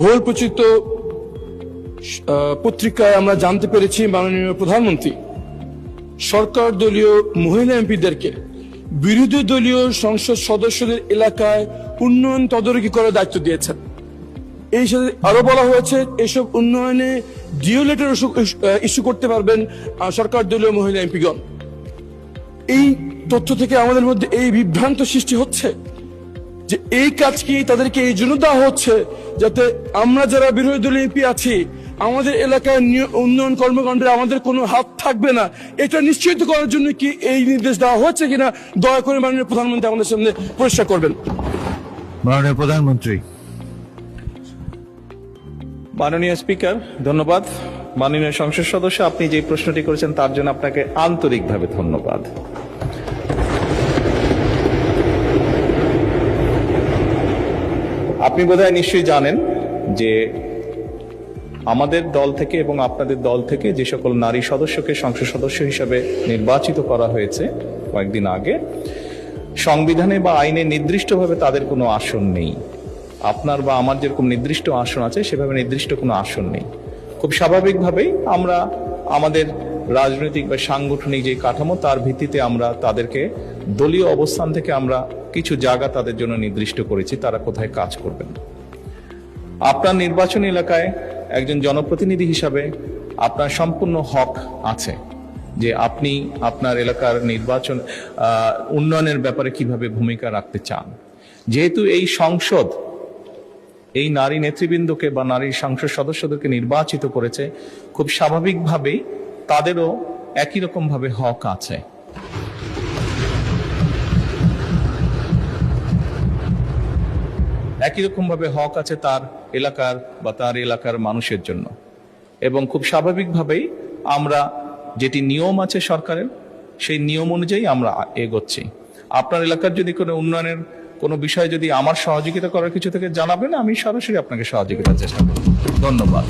বহুল প্রচিত পত্রিকায় আমরা জানতে পেরেছি মাননীয় প্রধানমন্ত্রী সরকার দলীয় মহিলা এমপিদেরকে বিরোধী দলীয় সংসদ সদস্যদের এলাকায় উন্নয়ন তদারকি করার দায়িত্ব দিয়েছেন। এই সাথে আরো বলা হয়েছে এসব উন্নয়নে ডিও লেটার ইস্যু করতে পারবেন সরকার দলীয় মহিলা এমপিগণ। এই তথ্য থেকে আমাদের মধ্যে এই বিভ্রান্ত সৃষ্টি হচ্ছে যে এই কাজ কি তাদেরকে এই জন্য দেওয়া হচ্ছে যাতে আমরা যারা বিরোধী দলীয় এমপি আছি আমাদের এলাকায় উন্নয়ন কর্মকাণ্ডে আমাদের কোনো হাত থাকবে না, এটা নিশ্চিত করার জন্য কি এই নির্দেশ দেওয়া হচ্ছে কিনা দয়া করে মাননীয় প্রধানমন্ত্রী আমাদের সামনে পরিষ্কার করবেন। মাননীয় প্রধানমন্ত্রী। মাননীয় স্পিকার, ধন্যবাদ। মাননীয় সংসদ সদস্য, আপনি যে প্রশ্নটি করেছেন তার জন্য আপনাকে আন্তরিকভাবে ধন্যবাদ। আপনি বোধহয় নিশ্চয়ই জানেন যে আমাদের দল থেকে এবং আপনাদের দল থেকে যে সকল নারী সদস্যকে সংসদ সদস্য হিসেবে নির্বাচিত করা হয়েছে কয়েকদিন আগে, সংবিধানে বা আইনে নির্দিষ্টভাবে তাদের কোনো আসন নেই। আপনার বা আমার যেরকম নির্দিষ্ট আসন আছে সেভাবে নির্দিষ্ট কোনো আসন নেই। খুব স্বাভাবিকভাবেই আমরা আমাদের রাজনৈতিক বা সাংগঠনিক যে কাঠামো তার ভিত্তিতে আমরা তাদেরকে দলীয় অবস্থান থেকে আমরা কিছু জায়গা তাদের জন্য নির্দিষ্ট করেছি তারা কোথায় কাজ করবেন। আপনার নির্বাচনী এলাকায় একজন জনপ্রতিনিধি হিসাবে আপনার সম্পূর্ণ হক আছে যে আপনি আপনার এলাকার নির্বাচন উন্নয়নের ব্যাপারে কিভাবে ভূমিকা রাখতে চান। যেহেতু এই সংসদ এই নারী নেতৃবৃন্দকে বা নারী সংসদ সদস্যদেরকে নির্বাচিত করেছে, খুব স্বাভাবিকভাবেই তাদেরও একই রকম ভাবে হক আছে। একই রকম ভাবে হক আছে তার এলাকার বা তার এলাকার মানুষের জন্য, এবং খুব স্বাভাবিকভাবেই আমরা যেটি নিয়ম আছে সরকারের সেই নিয়ম অনুযায়ী আমরা এগোচ্ছি। আপনার এলাকার যদি কোনো উন্নয়নের কোনো বিষয় যদি আমার সহযোগিতা করার কিছু থেকে জানাবেন, আমি সরাসরি আপনাকে সহযোগিতার চেষ্টা করব। ধন্যবাদ।